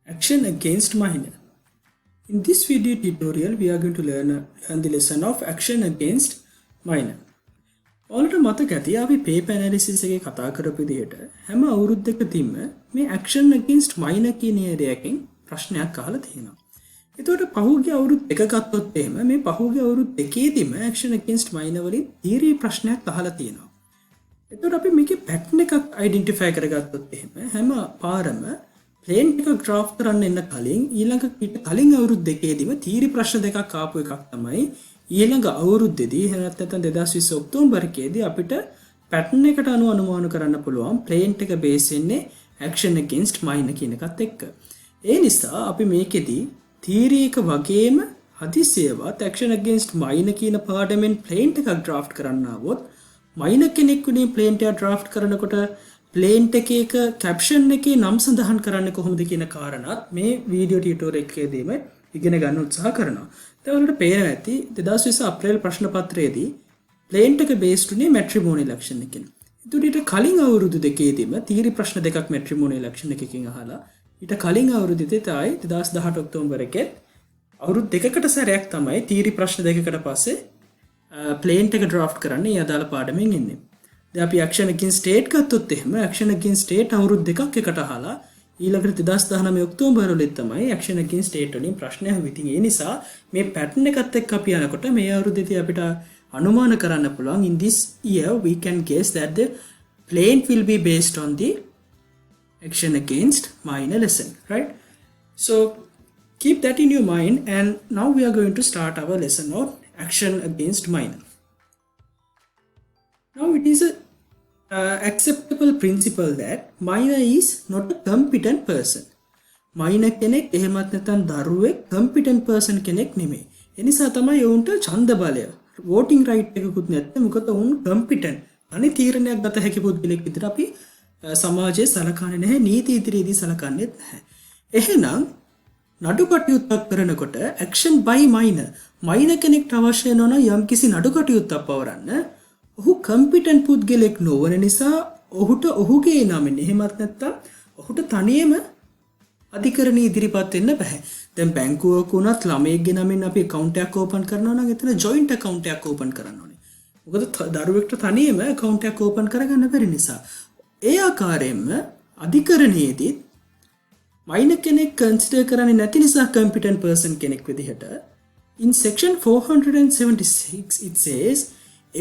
Action against minor. In this video tutorial, we are going to learn the lesson of action against minor. ඔයාලට මතක ඇති අපි paper analysis එකේ කතා කරපු විදිහට හැම අවුරුද්දකදීම මේ action against minor කියන එකකින් ප්‍රශ්නයක් අහලා තියෙනවා. එතකොට පහුගිය අවුරුදු දෙක ගත්තොත් එහෙම මේ පහුගිය අවුරුදු දෙකේදීම action against minor වලින් theory ප්‍රශ්නයක් අහලා තියෙනවා. එතකොට අපි මේකේ pattern එකක් identify කරගත්තොත් එහෙම හැම පාරම ප්ලේන් එක ඩ්‍රාෆ්ට් කරන්න එන්න කලින් ඊළඟ කලින් අවුරුදු දෙකේදීම තීරි ප්‍රශ්න දෙකක් ආපු එකක් තමයි ඊළඟ අවුරුද්දේදී එහෙම නැත්නම් 2020 ඔක්තෝබරේදී අපිට පැටර්න් එකට අනුව අනුමාන කරන්න පුළුවන් ප්ලේන් එක බේස් වෙන්නේ action against minor කියන එකත් එක්ක. ඒ නිසා අපි මේකෙදී තීරි එක වගේම හදිසියවත් action against minor කියන පාඩමෙන් ප්ලේන් එකක් ඩ්‍රාෆ්ට් කරන්න આવොත් minor කෙනෙක් උනේ ප්ලේන් එක ඩ්‍රාෆ්ට් කරනකොට ප්ලේන් එකේක කැප්ෂන් එකේ නම් සඳහන් කරන්න කොහොමද කියන කාරණාත් මේ වීඩියෝ ටියුටෝරියල් එකේදීම ඉගෙන ගන්න උත්සාහ කරනවා. දැන් ඔයාලට පේනවා ඇති 2020 අප්‍රේල් ප්‍රශ්න පත්‍රයේදී ප්ලේන් එක බේස්ඩ් උනේ මැට්‍රිමෝනියල් ලක්ෂණ එකකින්. ඒකට ඊට කලින් අවුරුදු දෙකේදීම තීරි ප්‍රශ්න දෙකක් මැට්‍රිමෝනියල් ලක්ෂණ එකකින් අහලා ඊට කලින් අවුරුද්දේ තයි 2018 ඔක්තෝබරයේ අවුරුදු දෙකකට සැරයක් තමයි තීරි ප්‍රශ්න දෙකකට පස්සේ ප්ලේන් එක ඩ්‍රාෆ්ට් කරන්න ඒ අදාළ පාඩමෙන් එන්නේ. දැන් අපි action against state ගත්තොත් එහෙම action against state අවුරුදු දෙකක් එකට අහලා ඊළඟට 2019 ඔක්තෝබර් වලදී තමයි action against state වලින් ප්‍රශ්න අහුවෙ. ඉතින් ඒ නිසා මේ pattern එකත් එක්ක අපි යනකොට මේ අවුරුද්දේදී අපිට අනුමාන කරන්න පුළුවන් in this year we can guess that the plane will be based on the action against minor lesson, right? So keep that in your mind, and now we are going to start our lesson of action against minor. Now it is a acceptable principle that minor is not a competent person. minor කෙනෙක් එහෙමත් නැත්නම් දරුවෙක් competent person කෙනෙක් නෙමෙයි. ඒ නිසා තමයි උන්ට ඡන්ද බලය voting right එකකුත් නැත්නම් මොකද උන් competent අනේ තීරණයක් ගත හැකි පුද්ගලෙක් විතර අපි සමාජයේ සලකන්නේ නැහැ, නීති ඉදිරියේදී සලකන්නේ නැහැ. එහෙනම් නඩු කටයුත්තක් කරනකොට action by minor කෙනෙක්ට අවශ්‍ය වෙනවා යම්කිසි නඩු කටයුත්තක් පවරන්න ඔහු කම්පිටන්ට් පුද්ගලෙක් නොවන නිසා ඔහුට ඔහුගේ නමින් එහෙමත් නැත්නම් ඔහුට තනියම අධිකරණයේ ඉදිරිපත් වෙන්න බෑ. දැන් බැංකුවක උනත් ළමයෙක්ගේ නමින් අපි account එකක් open කරනවා නම් එතන joint account එකක් open කරන්න ඕනේ. මොකද දරුවෙක්ට තනියම account එකක් open කරගන්න බැරි නිසා. ඒ ආකාරයෙන්ම අධිකරණයේදී minor කෙනෙක් consider කරන්නේ නැති නිසා competent person කෙනෙක් විදිහට in section 476 it says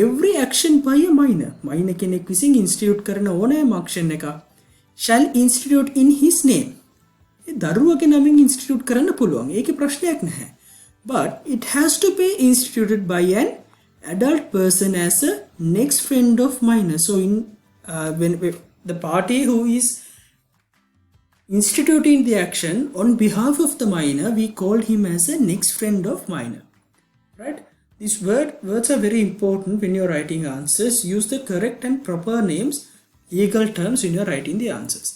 every action by a minor කෙනෙක් විසින් institute කරන ඕනෑම action එක shall institute in his name. ඒ දරුවගේ නමින් institute කරන්න පුළුවන්. ඒකේ ප්‍රශ්නයක් නැහැ. But it has to be instituted by an adult person as a next friend of minor. So in when the party who is instituting the action on behalf of the minor, we call him as a next friend of minor. Right? These words are very important when you're writing answers. Use the correct and proper names, legal terms when you're writing the answers.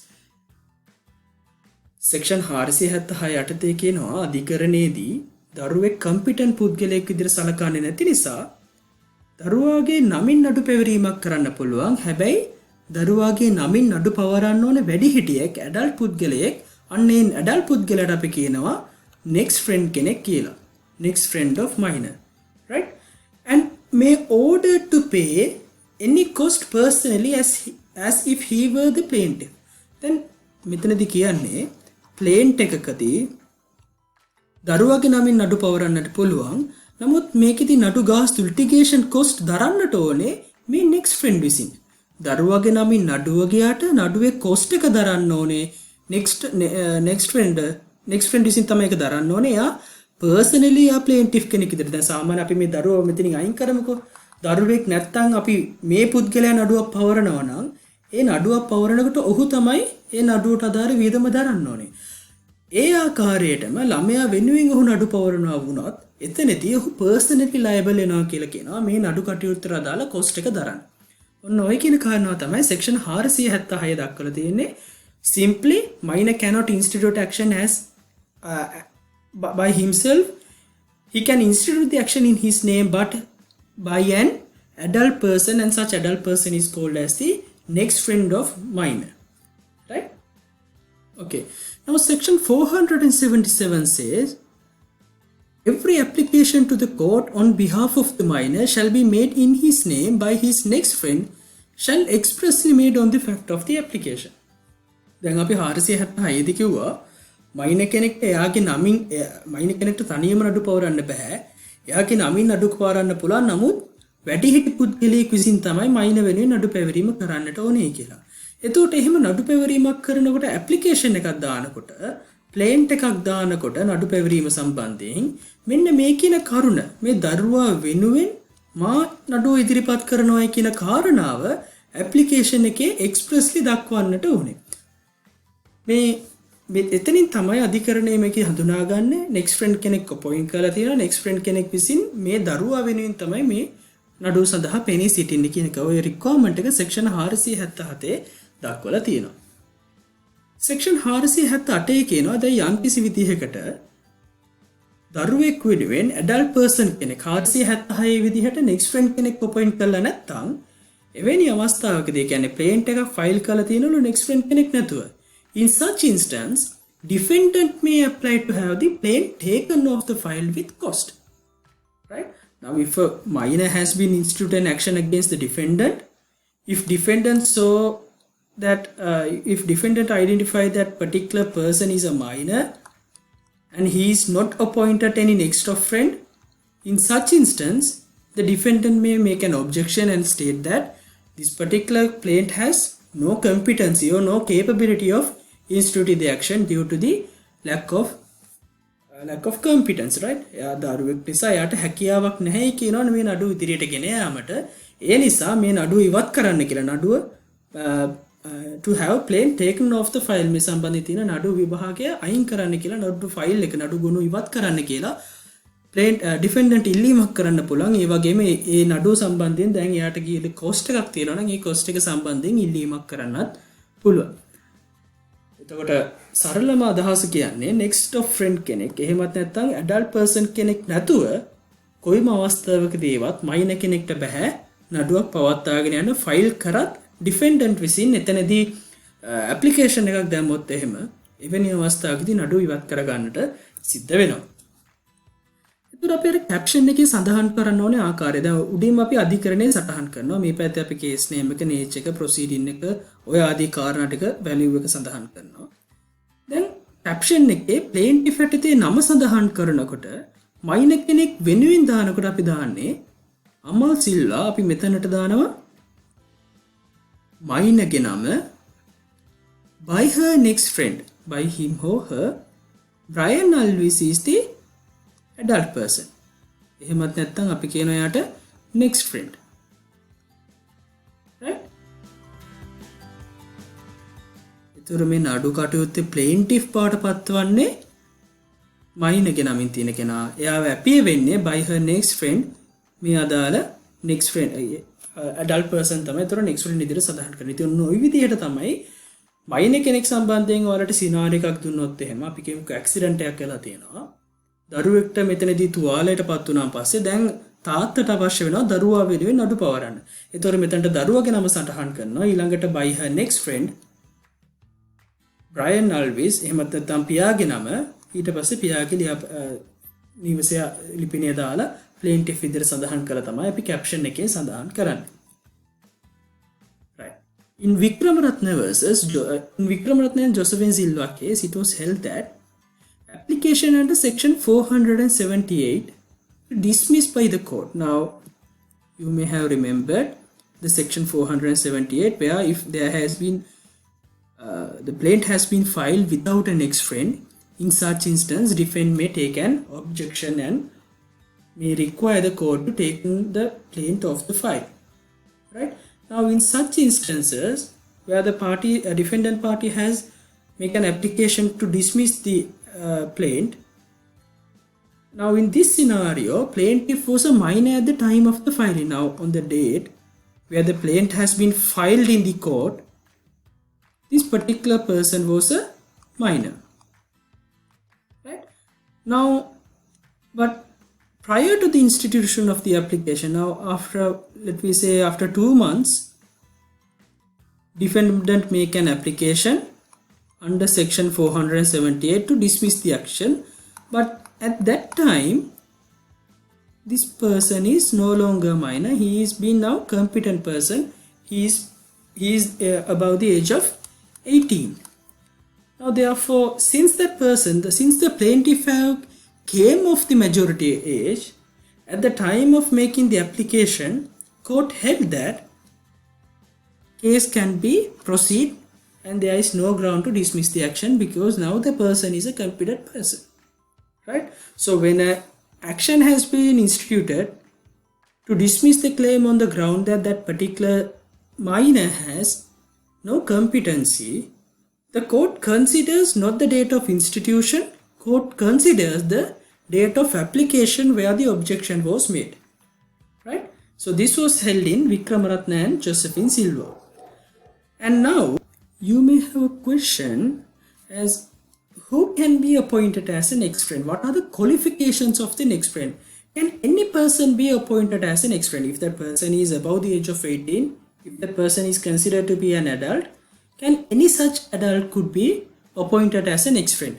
Section 476 යටතේ කියනවා අධිකරණයේදී දරුවෙක් competent පුද්ගලයෙක් විදිහට සලකන්නේ නැති නිසා දරුවාගේ නමින් නඩු පැවරීමක් කරන්න පුළුවන්. හැබැයි දරුවාගේ නමින් නඩු පවරන්න ඕන වැඩිහිටියෙක් adult පුද්ගලයෙක් අන්නේ adult පුද්ගලයාට අපි කියනවා next friend කෙනෙක් කියලා. next friend of minor. Right? And may order to pay any cost personally as if he were the plaintiff. Then මෙතනදී කියන්නේ plaintiff එකකදී දරුවාගේ නමින් නඩු පවරන්නට පුළුවන්. නමුත් මේකෙදි නඩු ගාස්තු litigation cost දරන්නට ඕනේ මේ next friend විසින්. දරුවාගේ නමින් නඩුව ගියාට නඩුවේ cost එක දරන්න ඕනේ next friend විසින් තමයි ඒක දරන්න ඕනේ. යා personally a plaintiff කෙනෙක් විදිහට. දැන් සාමාන්‍ය අපි මේ දරුවව මෙතනින් අයින් කරමුකෝ. දරුවෙක් නැත්තම් අපි මේ පුද්ගලයා නඩුවක් පවරනවා නම් ඒ නඩුවක් පවරනකොට ඔහු තමයි ඒ නඩුවට අදාළ වියදම දරන්න ඕනේ. ඒ ආකාරයටම ළමයා වෙනුවෙන් ඔහු නඩු පවරනවා වුණත් එතනදී ඔහු personally liable වෙනවා කියලා කියනවා මේ නඩු කටයුත්තට අදාළ cost එක දරන්න. ඔන්න ඔය කියන කාරණාව තමයි section 476 දක්වලා තියෙන්නේ. Simply minor cannot institute action as by himself. He can institute the action in his name but by an adult person, and such adult person is called as the next friend of minor. Right? Okay. Now section 477 says, every application to the court on behalf of the minor shall be made in his name by his next friend shall expressly made on the fact of the application. දැන් අපි 476 දී කිව්වා minor කෙනෙක්ට එයාගේ නමින් minor කෙනෙක්ට තනියම නඩු පවරන්න බෑ. එයාගේ නමින් නඩු පවරන්න පුළුවන්. නමුත් වැඩිහිටි පුද්ගලයෙක් විසින් තමයි මයිනර් වෙනුවෙන් නඩු පැවරීම කරන්නට ඕනේ කියලා. එතකොට එහෙම නඩු පැවරීමක් කරනකොට ඇප්ලිකේෂන් එකක් දානකොට ප්ලේන්ට් එකක් දානකොට නඩු පැවරීම සම්බන්ධයෙන් මෙන්න මේ කියන කරුණ මේ දරුවා වෙනුවෙන් මා නඩුව ඉදිරිපත් කරනවා කියන කාරණාව ඇප්ලිකේෂන් එකේ එක්ස්ප්‍රස්ලි දක්වන්නට ඕනේ. මේ එතනින් තමයි අධිකරණය මේක හඳුනාගන්නේ නෙක්ස්ට් ෆ්‍රෙන්ඩ් කෙනෙක් අපොයින්ට් කරලා තියෙනවා. නෙක්ස්ට් ෆ්‍රෙන්ඩ් කෙනෙක් විසින් මේ දරුවා වෙනුවෙන් තමයි මේ නඩුව සඳහා පෙනී සිටින්නේ කියන එක. ඔය රික්වයර්මන්ට් එක සෙක්ෂන් 477 දක්වලා තියෙනවා. සෙක්ෂන් 478 කියනවා දැන් යම්කිසි විදිහකට දරුවෙක් වෙනුවෙන් ඇඩල්ට් පර්සන් කෙනෙක් 476 විදිහට නෙක්ස්ට් ෆ්‍රෙන්ඩ් කෙනෙක් අපොයින්ට් කරලා නැත්නම් එවැනි අවස්ථාවකදී කියන්නේ ප්ලේන්ට් එකක් ෆයිල් කරලා තියෙනවලු නෙක්ස්ට් ෆ්‍රෙන්ඩ් කෙනෙක් නැතුව. In such instance, defendant may apply to have the plaintiff taken off the file with cost. Right? Now, if a minor has been instituted an action against the defendant, if defendant saw that, if defendant identify that particular person is a minor and he is not appointed any next of friend, in such instance, the defendant may make an objection and state that this particular plaintiff has no competency or no capability of instituting the action due to the lack of competence, right? එයා දරුවෙක් නිසා එයාට හැකියාවක් නැහැ කියනවනේ මේ නඩුව ඉදිරියට ගෙන යාමට. ඒ නිසා මේ නඩුව ඉවත් කරන්න කියලා නඩුව to have plain taken off the file මේ සම්බන්ධයෙන් තියෙන නඩුව විභාගය අයින් කරන්න කියලා නඩුව ෆයිල් එක නඩුව ගොනු ඉවත් කරන්න කියලා plain defendant ඉල්ලීමක් කරන්න පුළුවන්. ඒ වගේම මේ නඩුව සම්බන්ධයෙන් දැන් එයාට ගියේ cost එකක් තියෙනවා නම් ඒ cost එක සම්බන්ධයෙන් ඉල්ලීමක් කරන්නත් පුළුවන්. එතකොට සරලම අදහස කියන්නේ next of friend කෙනෙක් එහෙමත් නැත්නම් adult person කෙනෙක් නැතුව කොයිම අවස්ථාවකදීවත් minor කෙනෙක්ට බෑ නඩුවක් පවත්වාගෙන යන ෆයිල් කරත් defendant විසින් එතනදී application එකක් දැම්මොත් එහෙම එවැනි අවස්ථාවකදී නඩුව ඉවත් කරගන්නට සිද්ධ වෙනවා. එතකොට අපි අර caption එකේ සඳහන් කරන්න ඕනේ ආකාරය. දැන් උඩින් අපි අධිකරණය සටහන් කරනවා. මේ පැත්තේ අපි case name එක, nature එක, proceeding එක, ඔය ආදී කාරණා ටික value එක සඳහන් කරනවා. දැන් caption එකේ plaintiff යටතේ නම සඳහන් කරනකොට minor කෙනෙක් වෙනුවෙන් දානකොට අපි දාන්නේ අමල් සිල්වා. අපි මෙතනට දානවා minor ගේ නම by her next friend, by him or her. Brian Alvis is the adult person. එහෙමත් නැත්නම් අපි කියනවා යාට next friend. Right? ඒතර මේ නඩු කටයුත්තේ plaintiff පාට පත්වන්නේ minor ගේ නමින් තියෙන කෙනා. එයාව appear වෙන්නේ by her next friend. මේ අදාළ next friend adult person තමයි ඒතර next friend විදිහට සඳහන් කරන්නේ. ඉතින් ඔය විදිහට තමයි minor කෙනෙක් සම්බන්ධයෙන් ඔයාලට සිනාරියෝ එකක් දුන්නොත් එහෙම අපි කියමුකෝ ඇක්සිඩන්ට් එකක් වෙලා තියෙනවා. දරුවෙක්ට මෙතනදී තුවාලයට පත් වුණාන් පස්සේ දැන් තාත්තට අවශ්‍ය වෙනවා දරුවා වෙනුවෙන් නඩු පවරන්න. ඒතකොට මෙතනට දරුවාගේ නම සටහන් කරනවා. ඊළඟට by her next friend Brian Alvis. එහෙමත් නැත්නම් පියාගේ නම. ඊට පස්සේ පියාගේ නිවසේ ලිපිණය දාලා plaintiff විදිහට සඳහන් කරලා තමයි අපි caption එකේ සඳහන් කරන්නේ. Right. In Vikramaratne and Josephine Silva case, it was held that application under section 478 dismissed by the court. Now, you may have remembered the section 478 where if there has been the plaintiff has been filed without an next friend, in such instance, defendant may take an objection and may require the court to take the plaintiff off the file. Right? Now, in such instances where the defendant party has make an application to dismiss the plaintiff. Now in this scenario, plaintiff was a minor at the time of the filing. Now on the date where the plaintiff has been filed in the court, this particular person was a minor. Right? Now, but prior to the institution of the application, now after, let me say after 2 months, defendant make an application under section 478 to dismiss the action, but at that time this person is no longer minor. He is being now competent person. He is above the age of 18. Now therefore, since the plaintiff came of the majority age, at the time of making the application, court held that case can be proceed and there is no ground to dismiss the action because now the person is a competent person. Right? So when an action has been instituted to dismiss the claim on the ground that that particular minor has no competency, the court considers not the date of institution, court considers the date of application where the objection was made. Right? So this was held in Vikramaratne and Josephine Silva. And now you may have a question as who can be appointed as an ex-friend? What are the qualifications of the next friend? Can any person be appointed as an ex-friend? If that person is above the age of 18, if that person is considered to be an adult, can any such adult could be appointed as an ex-friend?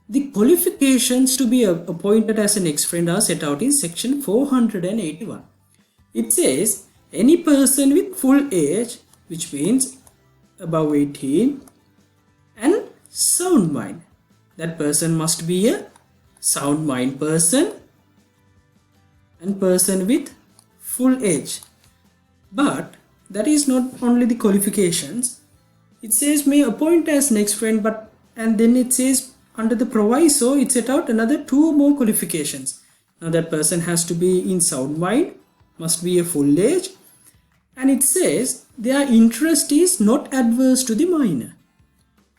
The qualifications to be appointed as an ex-friend are set out in section 481. It says any person with full age, which means above 18, and sound mind. That person must be a sound mind person and person with full age. But that is not only the qualifications. It says may appoint as next friend, but and then it says under the proviso it set out another two more qualifications. Now that person has to be in sound mind, must be a full age, and it says their interest is not adverse to the minor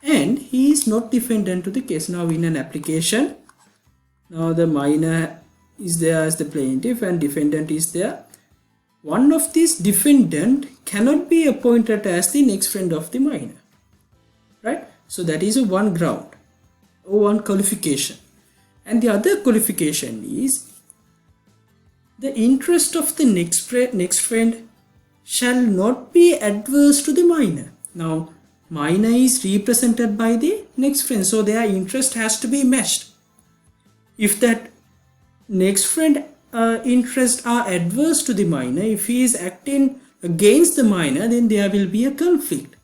and he is not defendant to the case. Now in an application, now the minor is there as the plaintiff and defendant is there. One of these defendant cannot be appointed as the next friend of the minor. Right? So that is a one ground or one qualification. And the other qualification is the interest of the next friend shall not be adverse to the minor. Now minor is represented by the next friend, so their interest has to be matched. If that next friend interests are adverse to the minor, if he is acting against the minor, then there will be a conflict.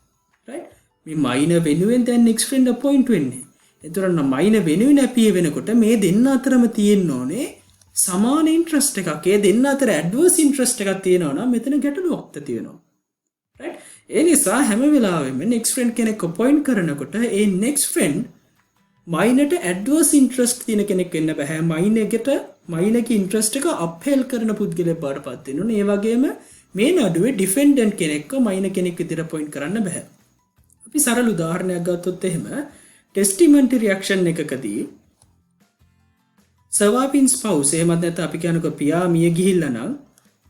Right? Minor වෙනුවෙන් දැන් next friend appoint වෙන්නේ. එතකොට minor වෙනුවෙන් අපිය වෙනකොට මේ දෙන්න අතරම තියෙන්න ඕනේ සමාන interest එකක්. ඒ දෙන්න අතර adverse interest එකක් තියෙනවා නම් මෙතන ගැටලුවක් තියෙනවා. Right? ඒ නිසා හැම වෙලාවෙම next friend කෙනෙක් appoint කරනකොට ඒ next friend minor ට adverse interest තියෙන කෙනෙක් වෙන්න බෑ. minor ගේ interest එක upheld කරන පුද්ගලයෙක් බාටපත් වෙන්න ඕනේ. ඒ වගේම මේ නඩුවේ defendant කෙනෙක්ව minor කෙනෙක් විදිහට appoint කරන්න බෑ. අපි සරල උදාහරණයක් ගත්තොත් එහෙම testamentary action එකකදී surviving spouse එහෙමත් නැත්නම් අපි කියනකො පියා මිය ගිහිල්ලා නම්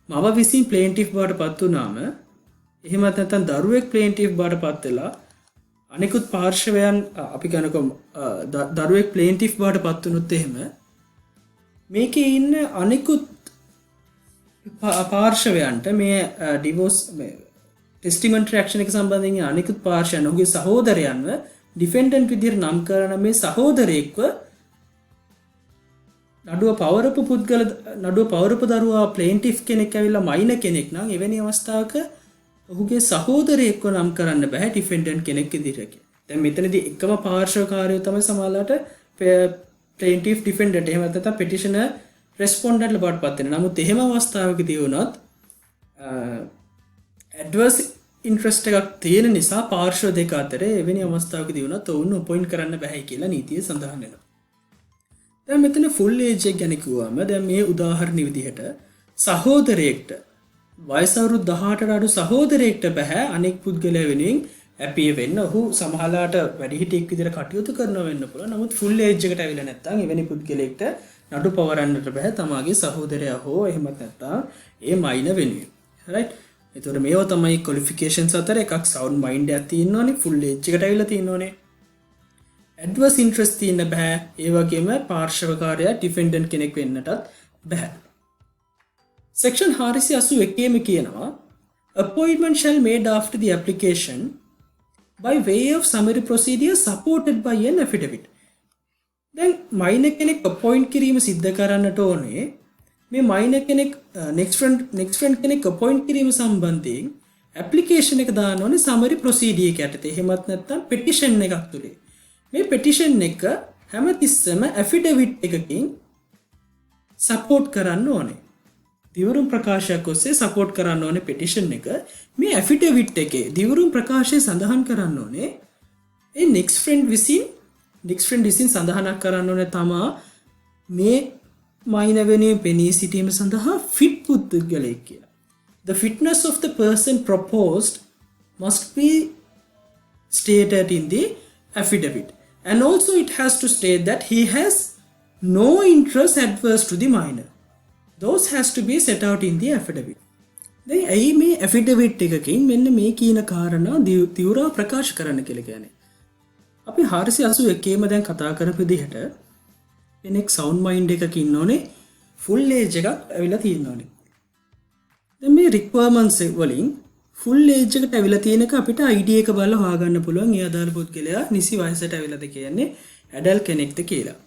මව විසින් plaintiff බාටපත් වුණාම එහෙමත් නැත්නම් දරුවෙක් plaintiff බාටපත් වෙලා අනිකුත් පාර්ශවයන් අපි කියනකො දරුවෙක් plaintiff බාටපත් වුණොත් එහෙම මේකේ ඉන්න අනිකුත් පාර්ශවයන්ට මේ divorce testamentary action එක සම්බන්ධයෙන් අනිකුත් පාර්ශවයන් ඔහුගේ සහෝදරයන්ව defendant විදිහට නම් කරන මේ සහෝදරයෙක්ව නඩුව පවරපු දරුවා plaintiff කෙනෙක් ඇවිල්ලා minor කෙනෙක් නම් එවැනි අවස්ථාවක ඔහුගේ සහෝදරයෙක්ව නම් කරන්න බෑ defendant කෙනෙක් විදිහට. දැන් මෙතනදී එකම පාර්ශවකාරයෝ තමයි සමාජලට plaintiff defendant එහෙම නැත්නම් petitioner respondent ලබටපත් වෙනවා. නමුත් එහෙම අවස්ථාවකදී වුණත් adverse interest එකක් තියෙන නිසා පාර්ශ්ව දෙක අතර එවැනි අවස්ථාවකදී වුණත් ඔවුන් appoint කරන්න බෑ කියලා නීතියේ සඳහන් වෙනවා. දැන් මෙතන full age එක ගැන කිව්වම දැන් මේ උදාහරණ විදිහට සහෝදරයෙක්ට වයස අවුරුදු 18ට අඩු සහෝදරයෙක්ට බෑ අනෙක් පුද්ගලයා වෙනුවෙන් ඇපිය වෙන්න. ඔහු සමහරලාට වැඩිහිටියෙක් විදිහට කටයුතු කරනවා වෙන්න පුළුවන්. නමුත් full age එකට ඇවිල්ලා නැත්නම් එවැනි පුද්ගලයෙක්ට නඩු පවරන්නට බෑ තමාගේ සහෝදරයා හෝ එහෙමත් නැත්නම් ඒ minor වෙනුවෙන්. right? එතකොට මේවා තමයි qualifications අතර එකක් sound mind එකක් තියෙන්න ඕනේ, full age එකට ඇවිල්ලා තියෙන්න ඕනේ. adverse interest තියෙන්න බෑ. ඒ වගේම පාර්ශවකාරයා defendant කෙනෙක් වෙන්නටත් බෑ. section 481 කියනවා appointment shall made after the application by way of summary procedure supported by an affidavit. දැන් මයිනර් කෙනෙක් අපොයින්ට් කිරීම සිද්ධ කරන්නට ඕනේ මේ මයිනර් කෙනෙක් next friend කෙනෙක් අපොයින්ට් කිරීම සම්බන්ධයෙන් ඇප්ලිකේෂන් එක දාන්න ඕනේ summary procedure එක යටතේ. එහෙමත් නැත්නම් petition එකක් තුලේ. මේ petition එක හැමතිස්සෙම affidavit එකකින් support කරන්න ඕනේ. දිවුරුම් ප්‍රකාශයක් ඔස්සේ support කරන්න ඕනේ petition එක. මේ affidavit එකේ දිවුරුම් ප්‍රකාශය සඳහන් කරන්න ඕනේ ඒ next friend විසින් සඳහනක් කරන්න ඕනේ තමා මේ මයිනර් වෙනුවෙන් පෙනී සිටීම සඳහා fit පුද්ගලයෙක් කියලා. The fitness of the person proposed must be stated in the affidavit. And also it has to state that he has no interest adverse to the minor. Those has to be set out in the affidavit. දැන් ඇයි මේ affidavit එකකින් මෙන්න මේ කියන කාරණා තිවුරා ප්‍රකාශ කරන්න කියලා කියන්නේ. අපි 481 ම දැන් කතා කරපු විදිහට කෙනෙක් sound mind එකක ඉන්න ඕනේ full age එකක් ඇවිල්ලා තියෙන්න ඕනේ. දැන් මේ requirements වලින් full age එකට ඇවිල්ලා තියෙනක අපිට ID එක බලලා හොයාගන්න පුළුවන්. ඒ අදාළ පුද්ගලයා නිසි වයසට ඇවිල්ලාද කියන්නේ adult කෙනෙක්ද කියලා.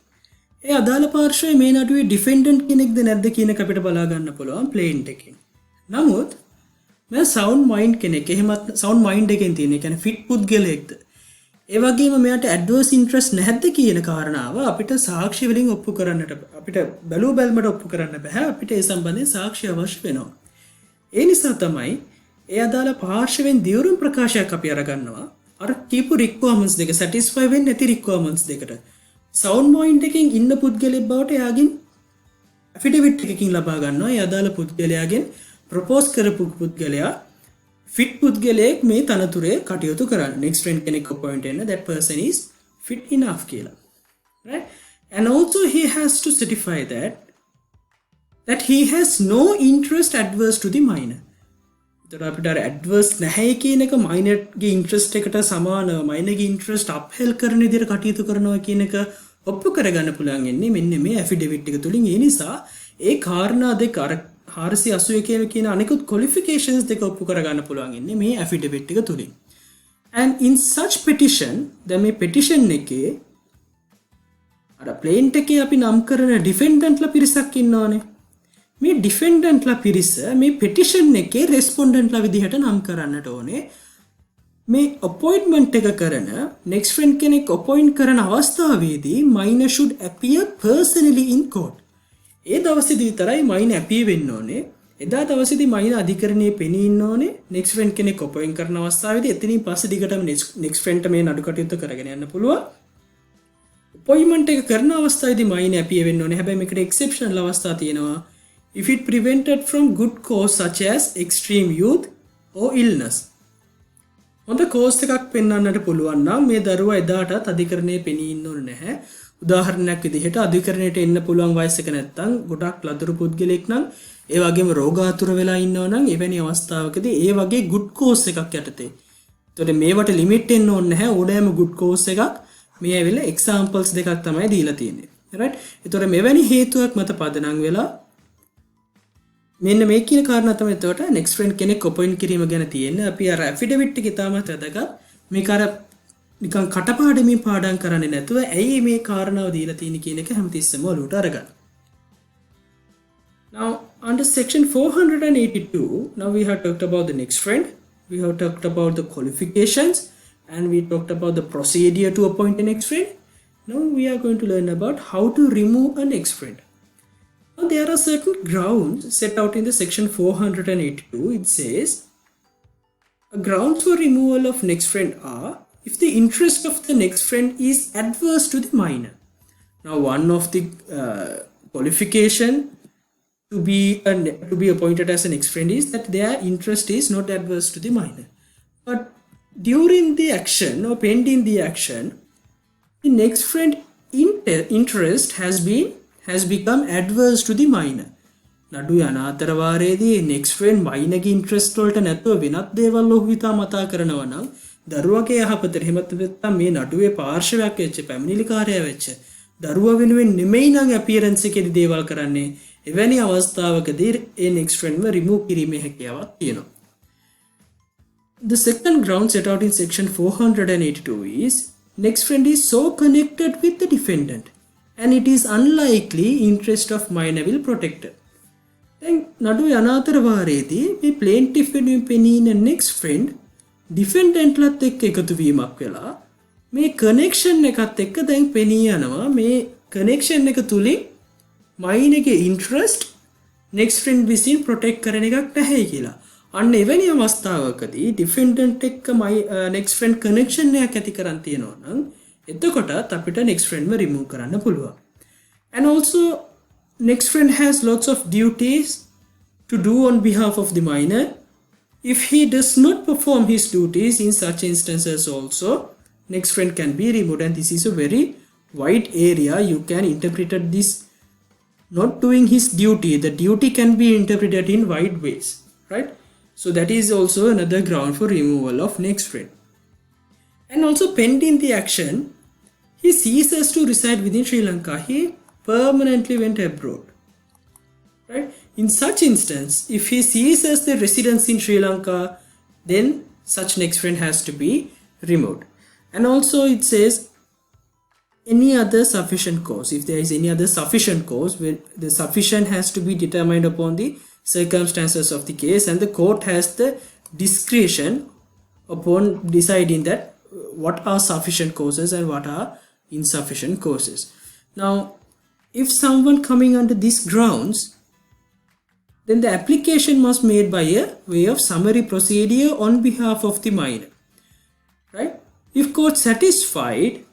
ඒ අදාළ පාර්ශ්වයේ මේ නඩුවේ defendant කෙනෙක්ද නැද්ද කියන එක අපිට බලා ගන්න පුළුවන් plaint එකෙන්. නමුත් මේ sound mind කෙනෙක් එහෙමත් sound mind එකෙන් තියෙන ඒ කියන්නේ fit පුද්ගලයෙක්ද ඒ වගේම මෙයාට adverse interest නැද්ද කියන කාරණාව අපිට සාක්ෂි වලින් ඔප්පු කරන්නට අපිට බැලුව බැලමට ඔප්පු කරන්න බෑ. අපිට ඒ සම්බන්ධයෙන් සාක්ෂි අවශ්‍ය වෙනවා. ඒ නිසා තමයි ඒ අදාළ පාර්ශවයෙන් දියුරුම් ප්‍රකාශයක් අපි අරගන්නවා. අර කීපු requirements දෙක satisfy වෙන්නේ නැති requirements දෙකට. sound mind එකකින් ඉන්න පුද්ගලෙක් බවට එයාගෙන් affidavit එකකින් ලබා ගන්නවා. ඒ අදාළ පුද්ගලයාගෙන් propose කරපු පුද්ගලයා fit පුද්ගලයෙක් මේ තනතුරේ කටයුතු කරන්න. next friend කෙනෙක් appoint වෙන්න that person is fit enough කියලා. Right? And also he has to certify that he has no interest adverse to the minor. එතකොට අපිට අර adverse නැහැ කියන එක minor ගේ interest එකට සමානව minor ගේ interest upheld කරන විදිහට කටයුතු කරනවා කියන එක ඔප්පු කරගන්න පුළුවන් ඉන්නේ මෙන්න මේ affidavit එක තුලින්. ඒ නිසා ඒ කාරණා දෙක අර 481 කියන අනිකුත් qualifications දෙක ඔප්පු කරගන්න පුළුවන් ඉන්නේ මේ affidavit එක තුලින්. And in such petition දැන් මේ petition එකේ අර plaint එකේ අපි නම් කරන defendantලා පිරිසක් ඉන්නවනේ. මේ defendantලා පිරිස මේ petition එකේ respondentලා විදිහට නම් කරන්නට ඕනේ. මේ appointment එක කරන next friend කෙනෙක් appoint කරන අවස්ථාවේදී minor should appear personally in court. ඒ දවසේදී විතරයි minor appear වෙන්න ඕනේ. එදා දවසේදී minor අධිකරණයේ පෙනී ඉන්න ඕනේ. next friend කෙනෙක් appoint කරන අවස්ථාවේදී එතනින් පස්සේ දිගටම next friend මේ නඩු කටයුතු කරගෙන යන්න පුළුවන්. appointment එක කරන අවස්ථාවේදී minor appear වෙන්න ඕනේ. හැබැයි මේකට exceptional අවස්ථා තියෙනවා. If it prevented from good cause such as extreme youth or illness. හොඳ කෝස් එකක් පෙන්වන්නට පුළුවන් නම් මේ දරුවා එදාටත් අධිකරණයේ පෙනී ඉන්න ඕනේ නැහැ. උදාහරණයක් විදිහට අධිකරණයට එන්න පුළුවන් වයසක නැත්නම් ගොඩක් ලදරු පුද්ගලෙක් නම් ඒ වගේම රෝගාතුර වෙලා ඉන්නවා නම් එවැනි අවස්ථාවකදී ඒ වගේ good cause එකක් යටතේ. ඒතකොට මේවට limit එන්න ඕනේ නැහැ. ඕනෑම good cause එකක් මේ ඇවිල්ලා examples දෙකක් තමයි දීලා තියෙන්නේ. right? ඒතකොට මෙවැනි හේතුවක් මත පදනම් වෙලා මෙන්න මේ කියන කාරණා තමයි එතකොට next friend කෙනෙක් appoint කිරීම ගැන තියෙන්නේ. අපි අර affidavit එක ඉතාමත් වැදගත්. මේක අර නිකන් කටපාඩමින් පාඩම් කරන්නේ නැතුව ඇයි මේ කාරණාව දීලා තියෙන්නේ කියන එක හැමතිස්සෙම ඔලුවට අරගන්න. Now under section 482 now we have talked about the next friend. We have talked about the qualifications and we talked about the procedure to appoint a next friend. Now we are going to learn about how to remove a next friend. Now there are certain grounds set out in the section 482. It says grounds for removal of next friend are if the interest of the next friend is adverse to the minor. Now one of the qualification to be appointed as a next friend is that their interest is not adverse to the minor. But during the action or pending the action, the next friend interest has become adverse to the minor. නඩු යන අතර වාරයේදී next friend minor ගේ interest වලට නැතුව වෙනත් දේවල් ඔහු හිතා මතා කරනවා නම් දරුවගේ යහපතට එහෙමත් නැත්නම් මේ නඩුවේ පාර්ශවයක් වෙච්ච පැමිණිලිකාරයා වෙච්ච දරුවා වෙනුවෙන් නෙමෙයි නම් appearance එකේදී දේවල් කරන්නේ එවැනි අවස්ථාවකදී ඒ next friend ව remove කිරීමේ හැකියාවක් තියෙනවා. The second ground set out in section 482 is next friend is so connected with the defendant and it is unlikely interest of minor will protected. Then නඩු යනාතර වාරයේදී මේ plaintiff වෙනුවෙන් පෙනී ඉන්න next friend defendant ලත් එක්ක එකතු වීමක් වෙලා මේ connection එකත් එක්ක දැන් පෙනී යනවා මේ connection එක තුලින් minor interest next friend විසින් protect කරන එකක් නැහැ කියලා. අන්න එවැනි අවස්ථාවකදී defendant එක්ක next friend connection එකක් ඇති කරන් තියනවා නම් එතකොටත් අපිට next friend ව remove කරන්න පුළුවන්. And also next friend has lots of duties to do on behalf of the minor. If he does not perform his duties in such instances also, next friend can be removed, and this is a very wide area. You can interpret this not doing his duty. The duty can be interpreted in wide ways, right? So that is also another ground for removal of next friend. And also pending the action, he ceases to reside within Sri Lanka. He permanently went abroad, right? In such instance, if he ceases the residence in Sri Lanka, then such next friend has to be removed. And also it says any other sufficient cause. If there is any other sufficient cause, where the sufficient has to be determined upon the circumstances of the case, and the court has the discretion upon deciding that what are sufficient causes and what are insufficient causes. Now, if someone coming under these grounds, then the application must made by a way of summary procedure on behalf of the minor, right? If court satisfied,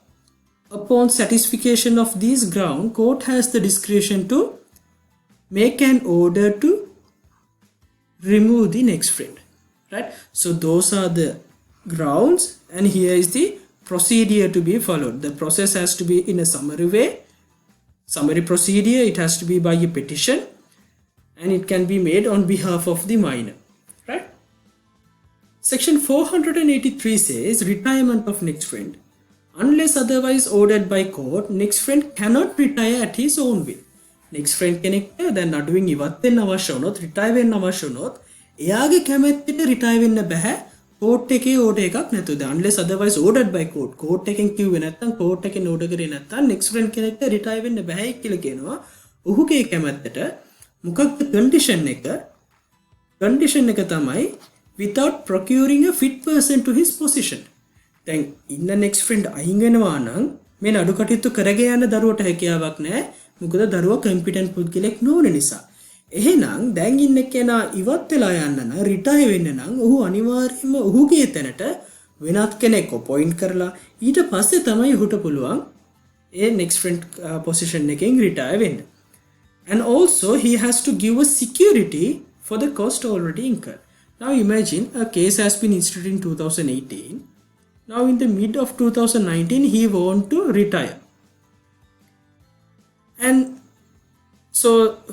upon satisfaction of these ground, court has the discretion to make an order to remove the next friend, right? So those are the grounds, and here is the procedure to be followed. The process has to be in a summary way. Summary procedure, it has to be by a petition, and it can be made on behalf of the minor, right? Section 483 says retirement of next friend. Unless otherwise ordered by court, next friend cannot retire at his own will. Next friend කෙනෙක්ට දැන් නඩුවෙන් ඉවත් වෙන්න අවශ්‍ය වුණොත්, retire වෙන්න අවශ්‍ය වුණොත්, එයාගේ කැමැත්තට retire වෙන්න බෑ court එකේ order එකක් නැතුව. Unless otherwise ordered by court. court එකෙන් කිව්වේ නැත්නම් court එකෙන් order කරේ නැත්නම් next friend කෙනෙක්ට retire වෙන්න බෑ කියලා කියනවා. ඔහුගේ කැමැත්තට මොකක්ද condition එක? condition එක තමයි without procuring a fit person to his position. දැන් ඉන්න next friend අයින් වෙනවා නම් මේ නඩු කටයුතු කරගෙන යන දරුවට හැකියාවක් නැහැ. මොකද දරුවා competent පුද්ගලෙක් නොවන නිසා. එහෙනම් දැන් ඉන්න කෙනා ඉවත් වෙලා යන්න නම් retire වෙන්න නම් ඔහු අනිවාර්යයෙන්ම ඔහුගේ තැනට වෙනත් කෙනෙක් appoint කරලා ඊට පස්සේ තමයි ඔහුට පුළුවන් ඒ next friend position එකෙන් retire වෙන්න. And also he has to give a security for the cost already incurred. Now imagine a case has been instituted in 2018. Now in the mid of 2019 he want to retire. And so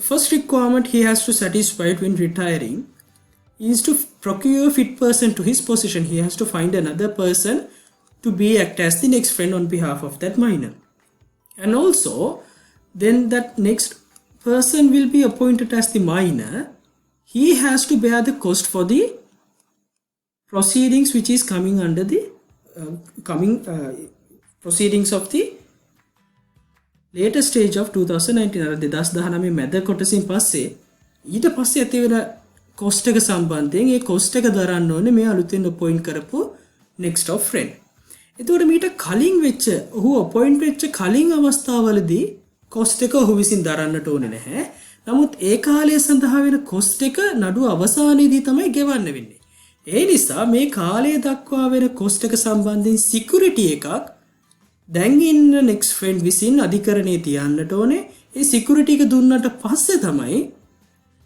first requirement he has to satisfy when retiring is to procure a fit person to his position. He has to find another person to be act as the next friend on behalf of that minor. And also then that next person will be appointed as the minor. He has to bear the cost for the proceedings which is coming under the proceedings of the later stage of 2019. අර 2019 මැද කොටසින් පස්සේ ඊට පස්සේ ඇති වෙන cost එක සම්බන්ධයෙන් ඒ cost එක දරන්න ඕනේ මේ අලුතෙන් appoint කරපු next of friend. එතකොට මීට කලින් වෙච්ච ඔහු appoint වෙච්ච කලින් අවස්ථාවවලදී cost එක ඔහු විසින් දරන්නට ඕනේ නැහැ. නමුත් ඒ කාලය සඳහා වෙන cost එක නඩුව අවසානයේදී තමයි ගෙවන්න වෙන්නේ. ඒ නිසා මේ කාලය දක්වා වෙන cost එක සම්බන්ධයෙන් security එකක් දැන් ඉන්න next friend විසින් අධිකරණයේ තියන්නට ඕනේ. ඒ security එක දුන්නට පස්සේ තමයි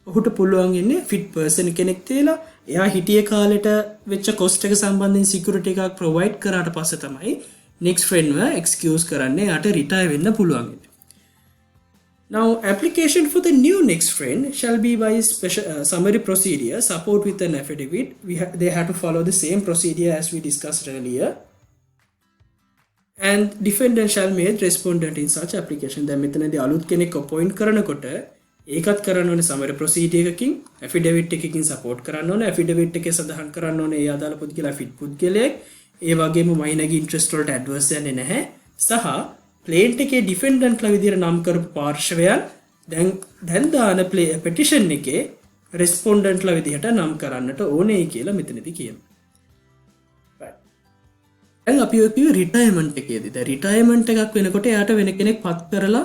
ඔහුට පුළුවන් ඉන්නේ fit person කෙනෙක් තියලා එයා හිටිය කාලෙට වෙච්ච cost එක සම්බන්ධයෙන් security එකක් provide කරාට පස්සේ තමයි next friend ව excuse කරන්නේ යාට retire වෙන්න පුළුවන්. Now application for the new next friend shall be by special summary procedure support with an affidavit. They have to follow the same procedure as we discussed earlier. And defendant shall make respondent in such application. දැන් මෙතනදී අලුත් කෙනෙක් appoint කරනකොට ඒකත් කරන්න ඕනේ සමහර ප්‍රොසීඩර් එකකින් ඇෆිඩවිට් එකකින් සපෝට් කරන්න ඕනේ. ඇෆිඩවිට් එකේ සඳහන් කරන්න ඕනේ ඒ අදාළ පුද්ගලයා ෆිට් පුද්ගලයෙක්. ඒ වගේම මයිනගේ ඉන්ට්‍රස්ට් වලට ඇඩ්වර්ස් යන්නේ නැහැ. සහ ප්ලේන්ට් එකේ ඩිෆෙන්ඩන්ට්ලා විදියට නම් කරපු පාර්ශවයන් දැන් දාන පෙටිෂන් එකේ රෙස්පොන්ඩන්ට්ලා විදිහට නම් කරන්නට ඕනේ කියලා මෙතනදී කියනවා. දැන් අපි ඔය කිව්වේ රිටයර්මන්ට් එකේදී. දැන් රිටයර්මන්ට් එකක් වෙනකොට එයාට වෙන කෙනෙක් පත් කරලා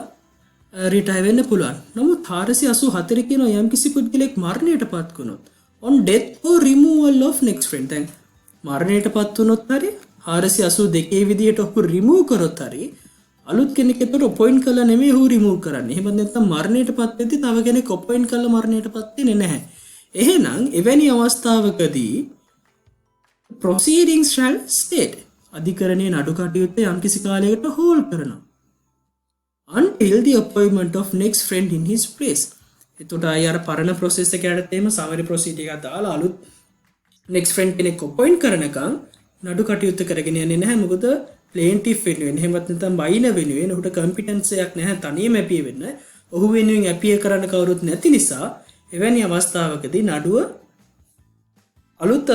රිටයර් වෙන්න පුළුවන්. නමුත් 484 කියන යම් කිසි පුද්ගලෙක් මරණයට පත් වුණොත් on death or removal of next friend. දැන් මරණයට පත් වුණොත් හරි 482 විදිහට ඔහු රිමූව් කරොත් හරි අලුත් කෙනෙක් එතකොට අපොයින්ට් කරලා නෙමෙයි ඔහු රිමූව් කරන්නේ. එහෙම නැත්නම් මරණයට පත් වෙද්දී තව කෙනෙක් අපොයින්ට් කරලා මරණයට පත් වෙන්නේ නැහැ. එහෙනම් එවැනි අවස්ථාවකදී proceedings shall state අධිකරණයේ නඩු කටයුත්ත යම් කිසි කාලයකට හෝල්ඩ් කරනවා. until the appointment of next friend in his place. එතකොට අර පරණ process එක යටතේ එහෙම summary procedure එකක් දාලා අලුත් next friend කෙනෙක් appoint කරනකම් නඩු කටයුත්ත කරගෙන යන්නේ නැහැ. මොකද plaintiff වෙනුවෙන් එහෙමත් නැත්නම් minor වෙනුවෙන් ඔහුට competence එකක් නැහැ තනියම appear වෙන්න. ඔහු වෙනුවෙන් appear කරන්න කවුරුත් නැති නිසා එවැනි අවස්ථාවකදී නඩුව අලුත්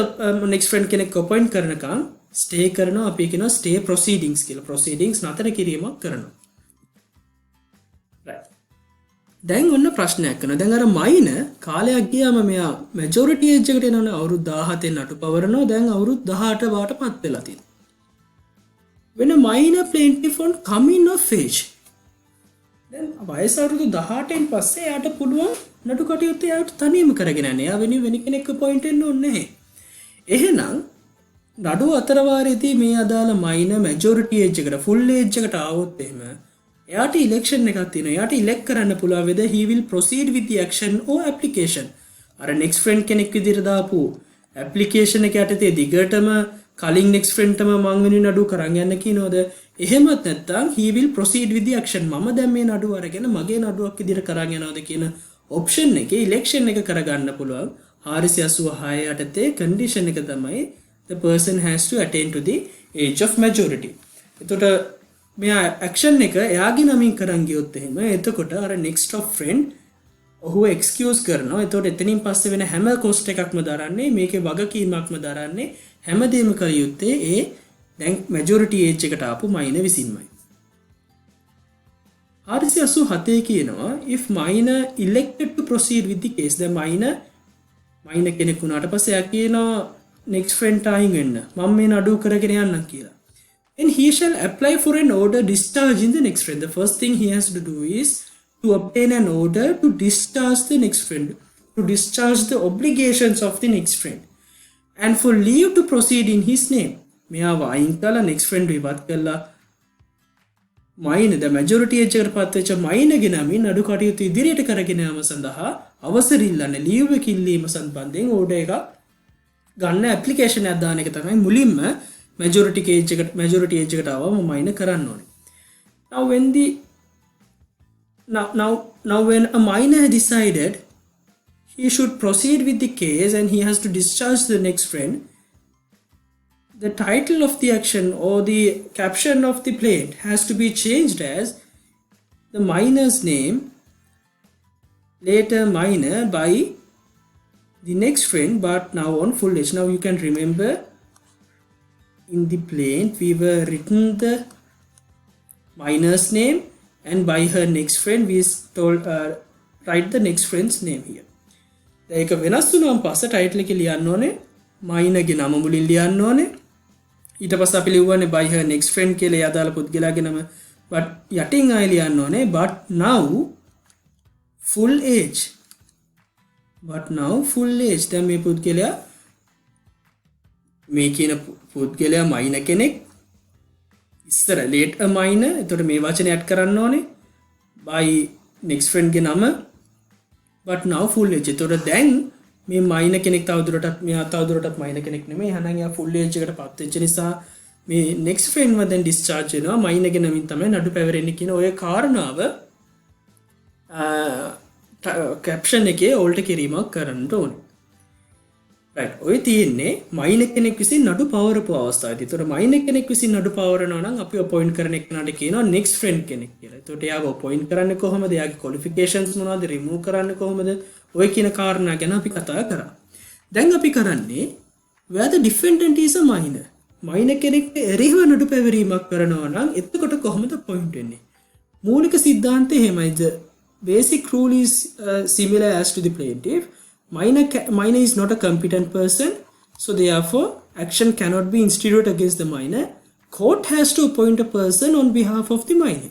next friend කෙනෙක් appoint කරනකම් stay කරනවා. අපි කියනවා stay proceedings කියලා. proceedings නතර කිරීමක් කරනවා. දැන් ඔන්න ප්‍රශ්නයක් කරනවා. දැන් අර මයින කාලයක් ගියාම මෙයා මැජොරිටි ඒජ් එකට එනවනේ. අවුරුදු 17 නටු පවරනවා. දැන් අවුරුදු 18 බාටපත් වෙලා තියෙනවා. when a minor plaintiff on coming of age. දැන් වයස අවුරුදු 18න් පස්සේ එයාට පුළුවන් නඩු කටයුත්ත එයාට තනියම කරගෙන යන්න. එයා වෙන කෙනෙක් අපොයින්ට් වෙන්න ඕනේ නැහැ. එහෙනම් නඩුව අතරවාරයේදී මේ අදාළ මයිනර් මැජොරිටි ඒජ් එකට ෆුල් ඒජ් එකට ආවොත් එහෙම එයාට ඉලෙක්ෂන් එකක් තියෙනවා. එයාට ඉලෙක්ට් කරන්න පුළුවන් whether he will proceed with the action or application. අර next friend කෙනෙක් විදිහට දාපු application එක යටතේ දිගටම කලින් next friend තම මං වෙනුවෙන් නඩුව කරන් යන්න කියනවද? එහෙමත් නැත්නම් he will proceed with the action. මම දැන් මේ නඩුව අරගෙන මගේ නඩුවක් විදිහට කරන් යනවද කියන option එකේ election එක කරගන්න පුළුවන්. 486 යටතේ condition එක තමයි the person has to attain to the age of majority. එතකොට මෙයා action එක එයාගේ නමින් කරන් ගියොත් එහෙම එතකොට අර next of friend ඔහුව excuse කරනවා. එතකොට එතනින් පස්සේ වෙන හැම cost එකක්ම දරන්නේ මේකේ වගකීමක්ම දරන්නේ හැමදේම කළ යුත්තේ ඒ දැන් majority age එකට ආපු minor විසින්මයි. 487 කියනවා if minor elected to proceed with the case. the minor කෙනෙක් වුණාට පස්සේ එයා කියනවා next friend ටයින් වෙන්න මම මේ නඩුව කරගෙන යන්නම් කියලා. And he shall apply for an order discharging the next friend. The first thing he has to do is to obtain an order to discharge the next friend, to discharge the obligations of the next friend, and for leave to proceed in his name. මෙයාව අයින් කළා next friend විවත් කළා the majority age එකට පත් වෙච්ච මයිනගේ නමින් නඩු කටයුතු ඉදිරියට කරගෙන යාම සඳහා අවසර ඉල්ලන්නේ ලීව් එක ඉල්ලීම සම්බන්ධයෙන් ඕඩර් එකක් ගන්න ඇප්ලිකේෂන් එකක් දාන එක තමයි මුලින්ම majority age එකට ආවම මයින කරන්න ඕනේ. Now when a minor has decided he should proceed with the case and he has to discharge the next friend, the title of the action or the caption of the plaint has to be changed as the minor's name, later minor by the next friend, but now on full age. Now you can remember in the plaint we were written the minor's name and by her next friend we told write the next friend's name here. ඒක වෙනස් වුණාම පස්සේ title එකේ ලියන්න ඕනේ මයිනගේ නම මුලින් ලියන්න ඕනේ. ඊට පස්සේ අපි ලියුවානේ by her next friend කියලා ඒ අදාළ පුද්ගලයාගේ නම. but යටින් ආයෙ ලියන්න ඕනේ but now full age. දැන් මේ පුද්ගලයා මේ කියන පුද්ගලයා මයිනර් කෙනෙක් ඉස්සර late a minor. එතකොට මේ වචනේ ඇඩ් කරන්න ඕනේ by next friend ගේ නම but now full age. එතකොට දැන් මේ මයිනර් කෙනෙක් මෙයා තවදුරටත් මයිනර් කෙනෙක් නෙමෙයි. එහෙනම් එයා full age එකට පත් වෙච්ච නිසා මේ next friend ව දැන් discharge වෙනවා. මයිනර් ගේ නමින් තමයි නඩු පැවරෙන්නේ කියන ඔය කාරණාව caption එකේ alter කිරීමක් කරන්න ඕනේ. රයිට් ඔය තියෙන්නේ මයිනර් කෙනෙක් විසින් නඩු පවරපු අවස්ථාවේදී. ඒතකොට මයිනර් කෙනෙක් විසින් නඩු පවරනවා නම් අපි අපොයින්ට් කරන එක්කනට කියනවා නෙක්ස්ට් ෆ්‍රෙන්ඩ් කෙනෙක් කියලා. ඒතකොට එයාව අපොයින්ට් කරන්නේ කොහොමද? එයාගේ ක්වොලිෆිකේෂන්ස් මොනවද? රිමූව් කරන්නේ කොහොමද? ඔය කියන කාරණා ගැන අපි කතා කරා. දැන් අපි කරන්නේ where the defendant is a minor. Minor කෙනෙක්ට එරෙහිව නඩු පැවරීමක් කරනවා නම් එතකොට කොහොමද අපොයින්ට් වෙන්නේ? මූලික සිද්ධාන්තය එහෙමයි. The basic rule is similar as to the plaintiff. Minor is not a competent person, so therefore action cannot be instituted against the minor. Court has to appoint a person on behalf of the minor.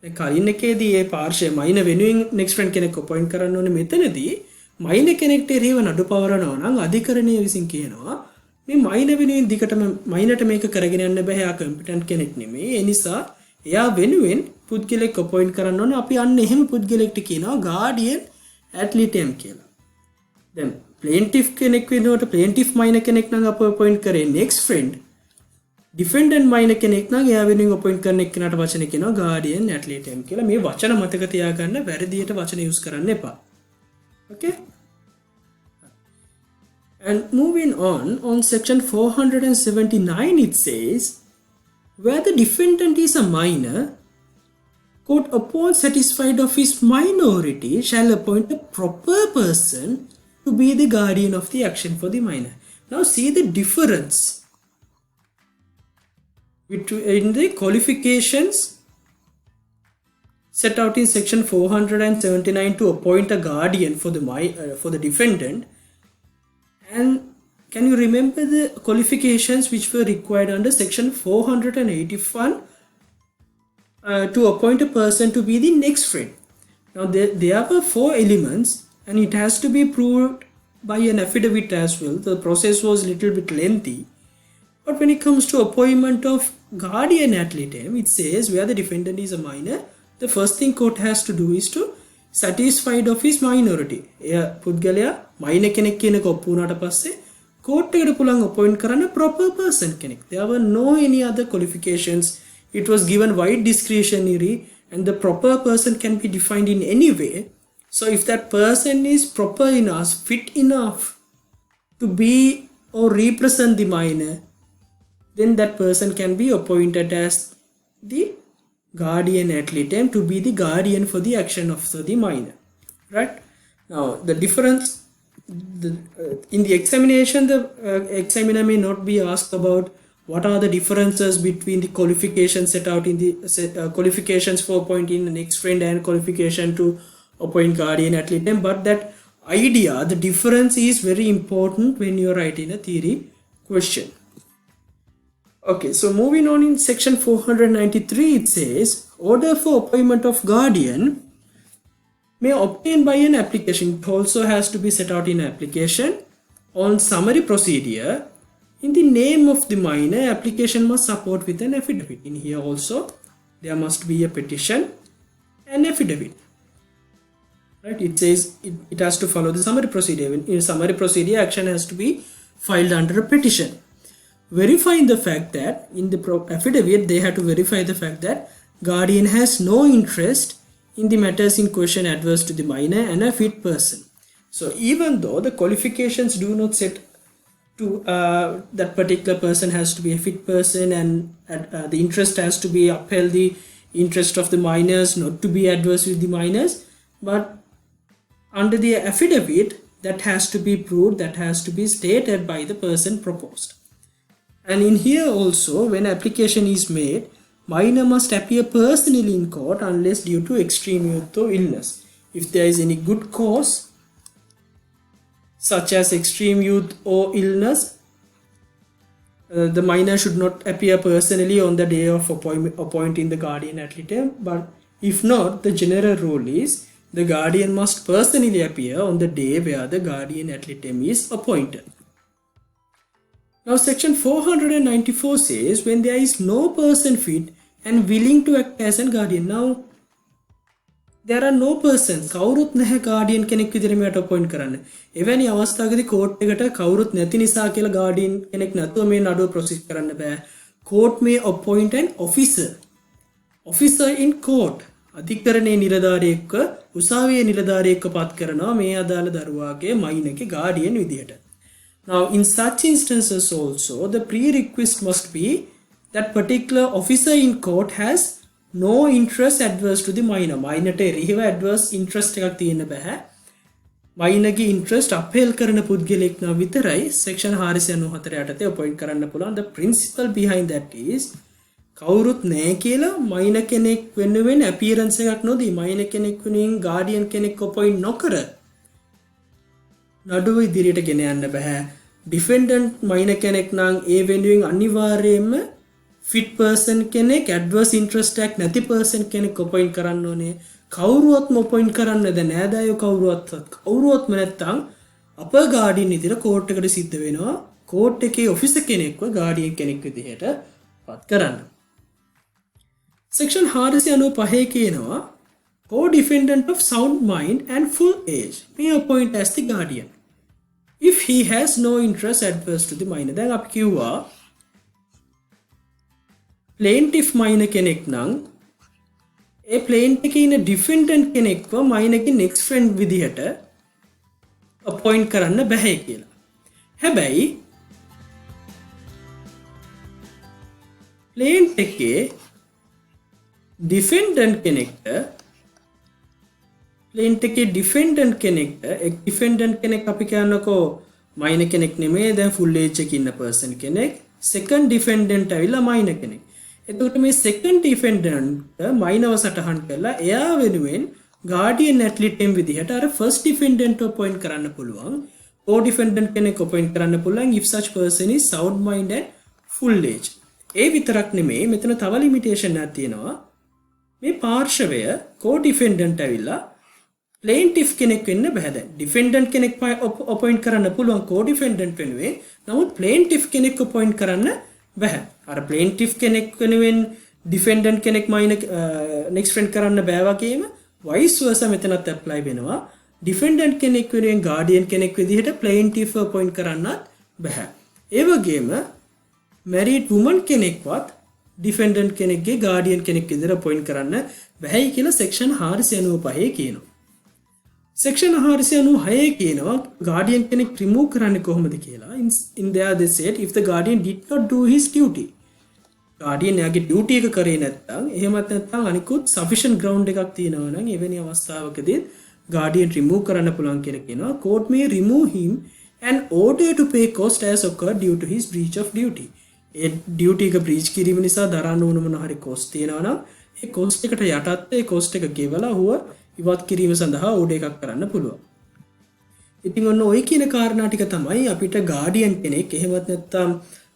දැන් කලින් එකේදී ඒ පාර්ශ්වය minor වෙනුවෙන් next friend කෙනෙක් appoint කරන්න ඕනේ. මෙතනදී minor කෙනෙක්ට එරෙහිව නඩු පවරනවා නම් අධිකරණය විසින් කියනවා මේ minor වෙනුවෙන් දිගටම minorට මේක කරගෙන යන්න බෑ. එයා competent කෙනෙක් නෙමෙයි. ඒ නිසා එයා වෙනුවෙන් පුද්ගලෙක් appoint කරන්න ඕනේ. අපි අන්න එහෙම පුද්ගලෙක්ට කියනවා guardian ad litem කියලා. දැන් plaintiff කෙනෙක් වෙනකොට plaintiff minor කෙනෙක් නම් අප appoint කරේ next friend. defendant minor කෙනෙක් නම් එයා වෙනුවෙන් appoint කරන එක්කනට වචන කියනවා guardian ad litem කියලා. මේ වචන මතක තියාගන්න, වැරදියට වචන use කරන්න එපා. Okay? And moving on section 479 it says where the defendant is a minor, court upon satisfied of his minority shall appoint a proper person to be the guardian of the action for the minor. Now see the difference between the qualifications set out in section 479 to appoint a guardian for the defendant, and can you remember the qualifications which were required under section 481 to appoint a person to be the next friend? Now there were 4 elements and it has to be proved by an affidavit as well. The process was little bit lengthy, but when it comes to appointment of guardian ad litem, it says where the defendant is a minor, the first thing court has to do is to satisfied of his minority. එයා පුද්ගලයා minor කෙනෙක් කියන එක ඔප්පු වුණාට පස්සේ court එකට පුළුවන් appoint කරන්න proper person කෙනෙක්. There were no any other qualifications. It was given wide discretionary and the proper person can be defined in any way. So if that person is proper enough, fit enough to be or represent the minor, then that person can be appointed as the guardian ad litem to be the guardian for the action of the minor. Right? Now the difference in the examination, the examiner may not be asked about what are the differences between the qualifications set out in the qualifications for appointing the next friend and qualification to appoint guardian ad litem, but that idea, the difference is very important when you are writing a theory question. Okay, so moving on in section 493 it says order for appointment of guardian may obtain by an application. It also has to be set out in application on summary procedure. In the name of the minor, application must support with an affidavit. In here also there must be a petition and affidavit. Right? It says it has to follow the summary procedure. In summary procedure, action has to be filed under a petition. Verifying the fact that in the affidavit they have to verify the fact that guardian has no interest in the matters in question adverse to the minor and a fit person. So even though the qualifications do not set to that particular person has to be a fit person and the interest has to be upheld the interest of the minors, not to be adverse with the minors, but under the affidavit that has to be proved, that has to be stated by the person proposed. And in here also, when application is made, minor must appear personally in court unless due to extreme youth or illness. If there is any good cause, such as extreme youth or illness, the minor should not appear personally on the day of appointing the guardian ad litem. But if not, the general rule is the guardian must personally appear on the day where the guardian ad litem is appointed. Now section 494 says when there is no person fit and willing to act as a guardian. Now there are no persons, කවුරුත් නැහැ guardian කෙනෙක් විදිහට මෙයාට appoint කරන්න. එවැනි අවස්ථාවකදී court එකට කවුරුත් නැති නිසා කියලා guardian කෙනෙක් නැතුව මේ නඩුව process කරන්න බෑ. Court may appoint an officer in court. අධිකරණයේ නිලධාරියෙක්ව උසාවියේ නිලධාරියෙක්ව පත් කරනවා මේ අදාළ දරුවාගේ මයිනගේ guardian විදිහට. Now, in such instances also, the prerequisite must be that particular officer in court has no interest adverse to the minor. Minor te rihiva adverse interest එකක් තියෙන්න බෑ. minor ගේ interest upheld කරන පුද්ගලෙක් නම් විතරයි section 494 යටතේ appoint කරන්න පුළුවන්. The principle behind that is කවුරුත් නැහැ කියලා minor කෙනෙක් වෙනුවෙන් appearance එකක් නොදී minor කෙනෙක් වෙනුවෙන් guardian කෙනෙක් appoint නොකර නඩුව ඉදිරියට ගෙන යන්න බෑ. defendant minor කෙනෙක් නම් ඒ වෙනුවෙන් අනිවාර්යයෙන්ම fit person කෙනෙක් adverse interest එකක් නැති person කෙනෙක් appoint කරන්න ඕනේ. කවුරුවත්ම appoint කරන්න ද නෑදෑයෝ කවුරුවත්ම නැත්තම් අප guardian විදිහට court එකට සිද්ධ වෙනවා. court එකේ officer කෙනෙක්ව guardian කෙනෙක් විදිහට පත් කරන්න. section 495 කියනවා co-defendant of sound mind and full age may appoint as the guardian if he has no interest adverse to the minor. දැන් අපි කිව්වා plaintiff minor කෙනෙක් නම් ඒ plaintiff එකේ ඉන්න defendant කෙනෙක්ව minor ගේ next friend විදිහට appoint කරන්න බෑ කියලා. හැබැයි plaintiff එකේ defendant කෙනෙක්ට plaintiff එකේ defendant කෙනෙක් අපි කියනකෝ minor කෙනෙක් නෙමෙයි දැන් full age එකේ ඉන්න person කෙනෙක් second defendant ඇවිල්ලා minor කෙනෙක්. එතකොට මේ second defendant minor සටහන් කරලා එයා වෙනුවෙන් guardian ad litem විදිහට අර first defendant appoint කරන්න පුළුවන්. co-defendant කෙනෙක් appoint කරන්න පුළුවන් if such person is sound mind and full age. ඒ විතරක් නෙමෙයි මෙතන තව limitation එකක් තියෙනවා. මේ පාර්ශවය co-defendant ඇවිල්ලා plaintiff කෙනෙක් වෙන්න බෑ. දැන් defendant කෙනෙක් appoint කරන්න පුළුවන් co-defendant වෙනුවෙන්. නමුත් plaintiff කෙනෙක් appoint කරන්න බෑ. අර plaintiff කෙනෙක් වෙනුවෙන් defendant කෙනෙක් next friend කරන්න බෑ වගේම vice versa මෙතනත් apply වෙනවා. defendant කෙනෙක් වෙනුවෙන් guardian කෙනෙක් විදිහට plaintiff appoint කරන්නත් බෑ. ඒ වගේම married woman කෙනෙක්වත් defendant කෙනෙක්ගේ guardian කෙනෙක් විදිහට appoint කරන්න බැහැයි කියලා section 495 කියනවා. section 496 කියනවා guardian කෙනෙක් remove කරන්නේ කොහොමද කියලා. in there they said if the guardian did not do his duty. guardian යාගේ duty එක කරේ නැත්නම් එහෙමත් නැත්නම් අනිකුත් sufficient ground එකක් තියෙනවා නම් එවැනි අවස්ථාවකදී guardian remove කරන්න පුළුවන් කියලා කියනවා. court may remove him and order to pay cost as occurred due to his breach of duty. A duty එක බ්‍රීච් කිරීම නිසා දරන්න ඕන මොන හරි කොස්ට් තියෙනවා නම් ඒ කොස්ට් එකට යටත් ඒ කොස්ට් එක ගෙවලා හුව ඉවත් කිරීම සඳහා ඕඩර් එකක් කරන්න පුළුවන්. ඉතින් ඔන්න ඔය කියන කාරණා ටික තමයි අපිට ගාඩියන් කෙනෙක් එහෙමත් නැත්නම්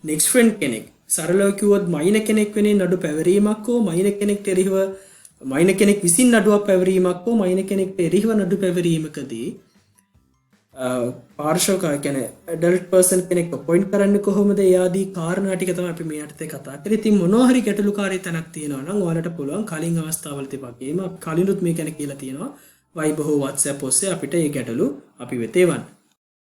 නෙක්ස්ට් ෆ්‍රෙන්ඩ් කෙනෙක් සරලව කිව්වොත් මයිනර් කෙනෙක් වෙනින් නඩු පැවරීමක් හෝ මයිනර් කෙනෙක්ට එරෙහිව මයිනර් කෙනෙක් විසින් නඩුවක් පැවරීමක් හෝ මයිනර් කෙනෙක්ට එරෙහිව නඩු පැවරීමකදී පාර්ශවක කියන්නේ ඇඩල්ට් පර්සන් කෙනෙක් අපොයින්ට් කරන්නේ කොහොමද? ඒ ආදී කාරණා ටික තමයි අපි මේ යටතේ කතා කරේ. ඉතින් මොනවා හරි ගැටලුකාරී තැනක් තියෙනවා නම් ඔයාලට පුළුවන් කලින් අවස්ථාවලදී වගේම කලිනුත් මේ ගැන කියලා තියෙනවා. Viber හෝ WhatsApp ඔස්සේ අපිට මේ ගැටලු අපි වෙත එවන්න.